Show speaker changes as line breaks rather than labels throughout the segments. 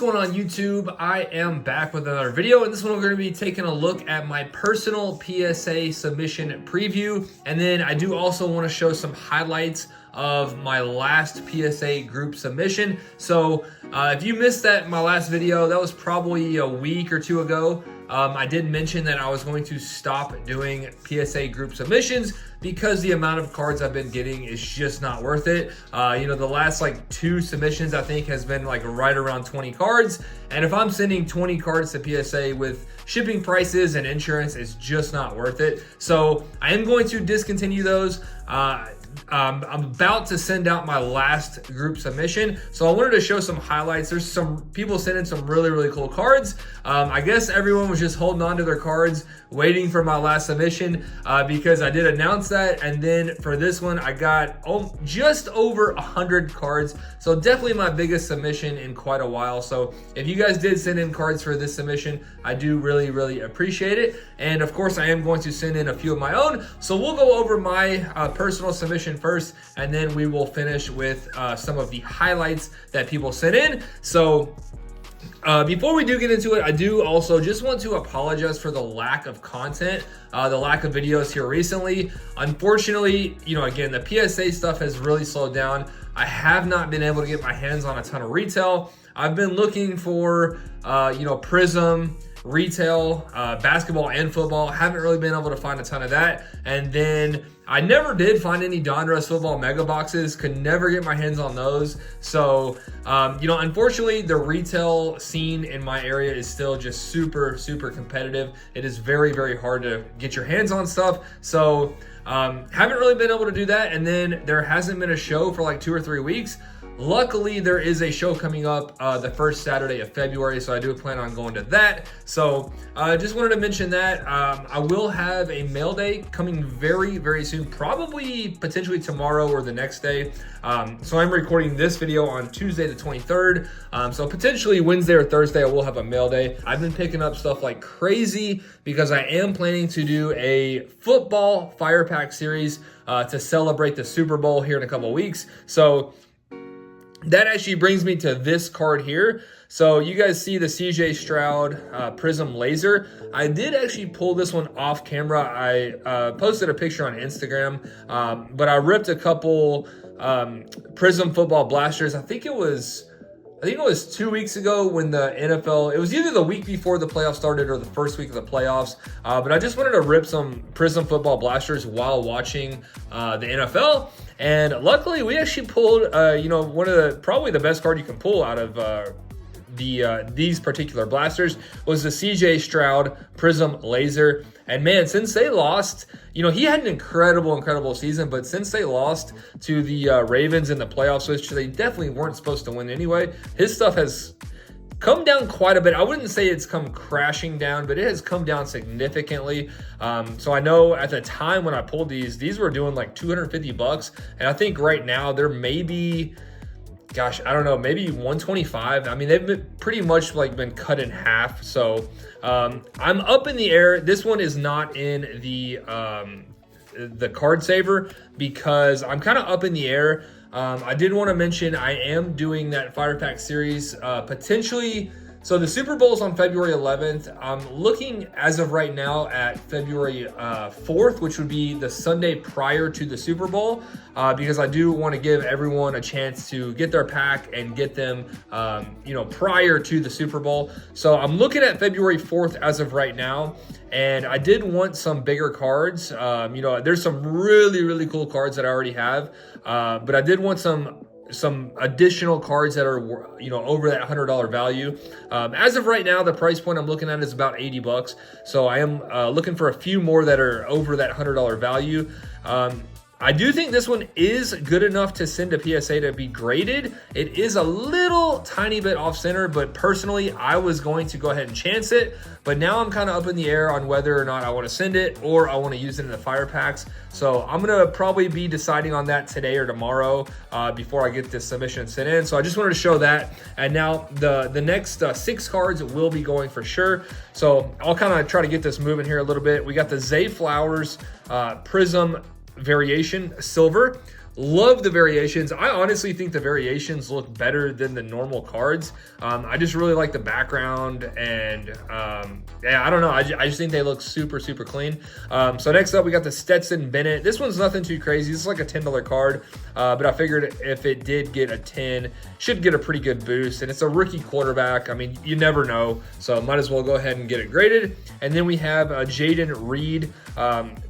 going on YouTube? I am back with another video. In this one, we're going to be taking a look at my personal PSA submission preview. And then I do also want to show some highlights of my last PSA group submission. So if you missed that, my last video, that was probably a week or two ago. I did mention that I was going to stop doing PSA group submissions because the amount of cards I've been getting is just not worth it. The last like 2 submissions I think has been like right around 20 cards. And if I'm sending 20 cards to PSA with shipping prices and insurance, it's just not worth it. So I am going to discontinue those. I'm about to send out my last group submission, so I wanted to show some highlights. There's some people sending some really cool cards. I guess everyone was just holding on to their cards waiting for my last submission because I did announce that. And then for this one I got just over 100 cards, so definitely my biggest submission in quite a while. So if you guys did send in cards for this submission, I do really appreciate it. And of course I am going to send in a few of my own, so we'll go over my personal submission first, and then we will finish with some of the highlights that people sent in. So before we do get into it, I do also just want to apologize for the lack of content, the lack of videos here recently. Unfortunately, again, the PSA stuff has really slowed down. I have not been able to get my hands on a ton of retail. I've been looking for, Prism, retail, basketball and football. Haven't really been able to find a ton of that. And then I never did find any Donruss football mega boxes, could never get my hands on those. So, unfortunately the retail scene in my area is still just super competitive. It is very hard to get your hands on stuff. So, haven't really been able to do that. And then there hasn't been a show for like 2 or 3 weeks. Luckily, there is a show coming up the first Saturday of February, so I do plan on going to that. So I just wanted to mention that. I will have a mail day coming very soon, probably potentially tomorrow or the next day. So I'm recording this video on Tuesday the 23rd. So potentially Wednesday or Thursday I will have a mail day. I've been picking up stuff like crazy because I am planning to do a football fire pack series to celebrate the Super Bowl here in a couple of weeks. So that actually brings me to this card here. So you guys see the Stroud Prism Laser. I did actually pull this one off camera. I posted a picture on Instagram, but I ripped a couple Prism football blasters. I think it was 2 weeks ago when the NFL, it was either the week before the playoffs started or the first week of the playoffs. But I just wanted to rip some Prism football blasters while watching the NFL. And luckily we actually pulled, one of probably the best card you can pull out of these particular blasters was the Stroud Prism Laser. And man, since they lost, he had an incredible season, but since they lost to the Ravens in the playoffs, which they definitely weren't supposed to win anyway, his stuff has come down quite a bit. I wouldn't say it's come crashing down, but it has come down significantly. So I know at the time when I pulled these were doing like $250, and I think right now they're maybe, gosh, I don't know, maybe 125. I mean, they've been pretty much like been cut in half. So I'm up in the air. This one is not in the card saver because I'm kind of up in the air. I did want to mention I am doing that Fire Pack series potentially. So the Super Bowl is on February 11th. I'm looking as of right now at February 4th, which would be the Sunday prior to the Super Bowl, because I do want to give everyone a chance to get their pack and get them, prior to the Super Bowl. So I'm looking at February 4th as of right now. And I did want some bigger cards. There's some really cool cards that I already have, but I did want some additional cards that are over that $100 value. As of right now, the price point I'm looking at is about $80. So I am looking for a few more that are over that $100 value. I do think this one is good enough to send to PSA to be graded. It is a little tiny bit off center, but personally, I was going to go ahead and chance it. But now I'm kind of up in the air on whether or not I want to send it or I want to use it in the fire packs. So I'm going to probably be deciding on that today or tomorrow before I get this submission sent in. So I just wanted to show that. And now the next 6 cards will be going for sure. So I'll kind of try to get this moving here a little bit. We got the Zay Flowers Prism Variation Silver. Love the variations. I honestly think the variations look better than the normal cards. I just really like the background, and yeah, I don't know. I just think they look super, super clean. So next up, we got the Stetson Bennett. This one's nothing too crazy. This is like a $10 card, but I figured if it did get a 10, should get a pretty good boost. And it's a rookie quarterback. I mean, you never know. So might as well go ahead and get it graded. And then we have Jaden Reed.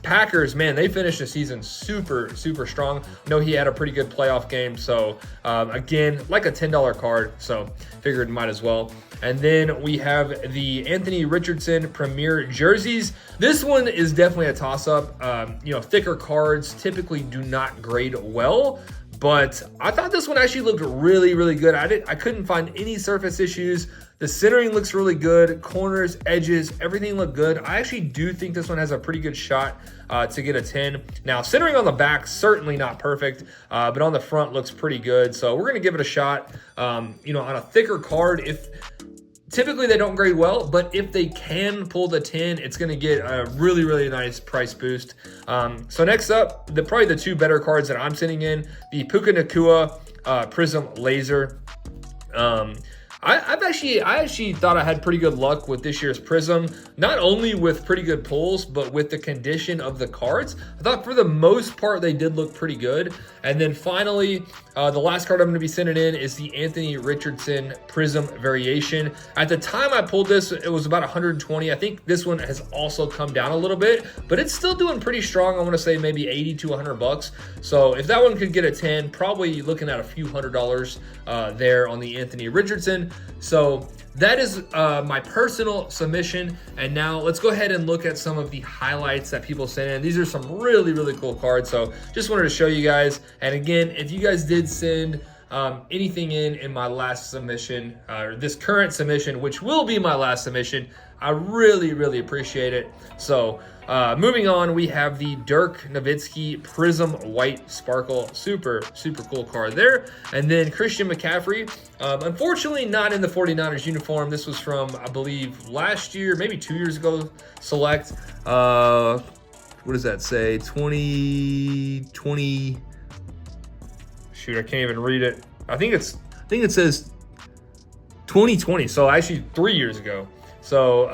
Packers, man, they finished the season super, super strong. I know he had a pretty good playoff game. So again, like a $10 card. So figured might as well. And then we have the Anthony Richardson Premier Jerseys. This one is definitely a toss-up. You know, thicker cards typically do not grade well, but I thought this one actually looked really, really good. I couldn't find any surface issues. The centering looks really good. Corners, edges, everything looked good. I actually do think this one has a pretty good shot to get a 10. Now, centering on the back, certainly not perfect, but on the front looks pretty good. So we're going to give it a shot. You know, on a thicker card, if typically they don't grade well, but if they can pull the 10, it's going to get a really, really nice price boost. So next up, probably the two better cards that I'm sitting in, the Puka Nacua Prism Laser. I actually thought I had pretty good luck with this year's Prism, not only with pretty good pulls, but with the condition of the cards. I thought for the most part, they did look pretty good. And then finally, the last card I'm going to be sending in is the Anthony Richardson Prism Variation. At the time I pulled this, it was about 120. I think this one has also come down a little bit, but it's still doing pretty strong. I want to say maybe 80 to 100 bucks. So if that one could get a 10, probably looking at a few $100 there on the Anthony Richardson. So that is my personal submission. And now let's go ahead and look at some of the highlights that people sent in. These are some really, really cool cards. So just wanted to show you guys. And again, if you guys did send anything in my last submission, or this current submission, which will be my last submission, I really, really appreciate it. So moving on, we have the Dirk Nowitzki Prism White Sparkle. Super, super cool card there. And then Christian McCaffrey, unfortunately not in the 49ers uniform. This was from, I believe, last year, maybe 2 years ago, select. What does that say? 2020. Shoot, I can't even read it. I think it says 2020. So actually 3 years ago. So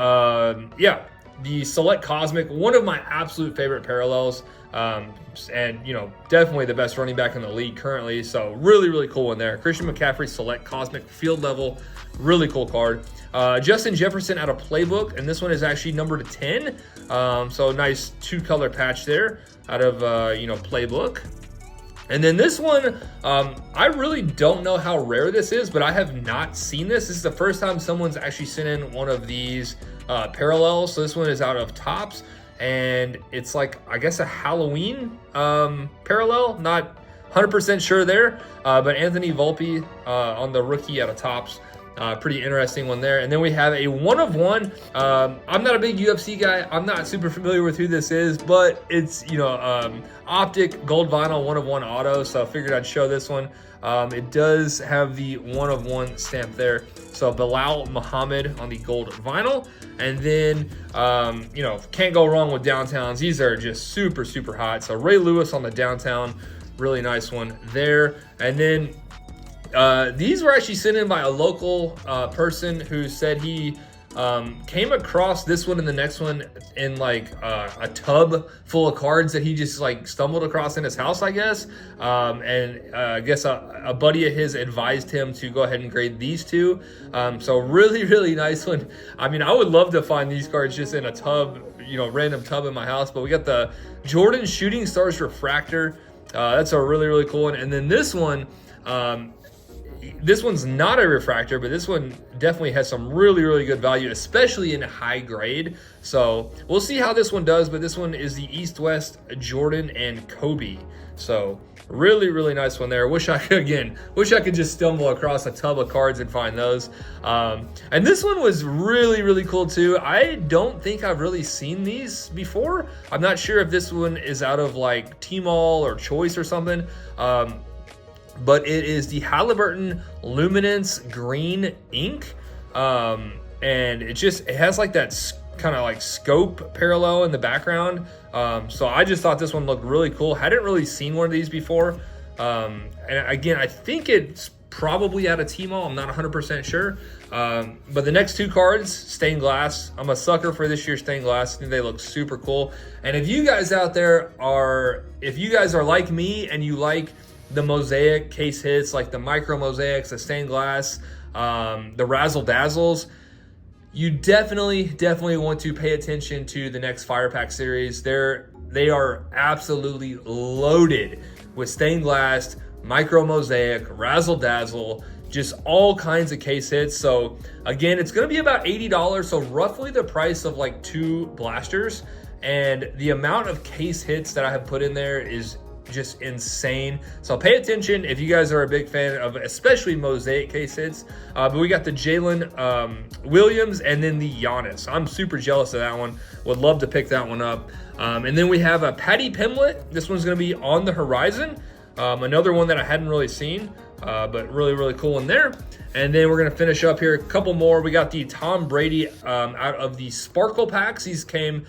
yeah, the Select Cosmic, one of my absolute favorite parallels, and you know, definitely the best running back in the league currently. So really, really cool one there. Christian McCaffrey Select Cosmic field level, really cool card. Justin Jefferson out of Playbook, and this one is actually numbered to 10. So nice 2-color patch there out of you know, Playbook. And then this one, I really don't know how rare this is, but I have not seen this. This is the first time someone's actually sent in one of these parallels. So this one is out of Topps, and it's like, I guess, a Halloween parallel. Not 100% sure there, but Anthony Volpe on the rookie out of Topps. Pretty interesting one there. And then we have a 1-of-1. I'm not a big UFC guy. I'm not super familiar with who this is, but it's, you know, Optic Gold Vinyl 1-of-1 auto. So I figured I'd show this one. It does have the 1-of-1 stamp there. So Bilal Muhammad on the gold vinyl. And then, you know, can't go wrong with downtowns. These are just super, super hot. So Ray Lewis on the downtown. Really nice one there. And then these were actually sent in by a local person who said he came across this one and the next one in like a tub full of cards that he just like stumbled across in his house, I guess. And I guess a buddy of his advised him to go ahead and grade these two. So really, really nice one. I mean, I would love to find these cards just in a tub, you know, random tub in my house. But we got the Jordan Shooting Stars Refractor. That's a really, really cool one. And then this one, this one's not a refractor, but this one definitely has some really, really good value, especially in high grade. So we'll see how this one does, but this one is the East-West Jordan and Kobe. So really, really nice one there. Wish I could just stumble across a tub of cards and find those. And this one was really, really cool too. I don't think I've really seen these before. I'm not sure if this one is out of like Tmall or Choice or something. But it is the Halliburton Luminance Green Ink. And it has like that kind of like scope parallel in the background. So I just thought this one looked really cool. Hadn't really seen one of these before. And again, I think it's probably out of Tmall. I'm not 100% sure. But the next two cards, stained glass. I'm a sucker for this year's stained glass. I think they look super cool. And if you guys out there are like me and you like the mosaic case hits, like the micro mosaics, the stained glass, the razzle dazzles, you definitely want to pay attention to the next Fire Pack series. They are absolutely loaded with stained glass, micro mosaic, razzle dazzle, just all kinds of case hits. So again, it's going to be about $80, so roughly the price of like 2 blasters. And the amount of case hits that I have put in there is just insane. So pay attention if you guys are a big fan of especially mosaic case hits. But we got the Jalen Williams and then the Giannis. I'm super jealous of that one. Would love to pick that one up. And then we have a Patty Pimlet. This one's going to be on the horizon. Another one that I hadn't really seen, but really cool in there. And then we're going to finish up here. A couple more. We got the Tom Brady out of the Sparkle packs. These came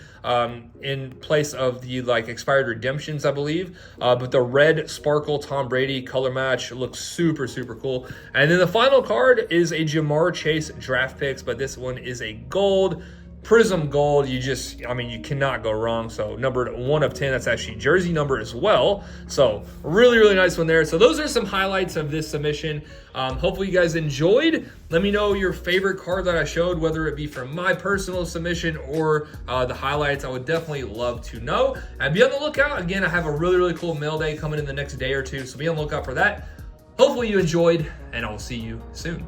in place of the like expired redemptions, I believe. But the red Sparkle Tom Brady color match looks super cool. And then the final card is a Jamar Chase draft picks, but this one is a gold. Prism gold, you cannot go wrong. So numbered 1 of 10, that's actually jersey number as well. So really nice one there. So those are some highlights of this submission. Hopefully you guys enjoyed. Let me know your favorite card that I showed, whether it be from my personal submission or the highlights. I would definitely love to know. And be on the lookout. Again, I have a really cool mail day coming in the next day or two, so be on the lookout for that. Hopefully you enjoyed, and I will see you soon.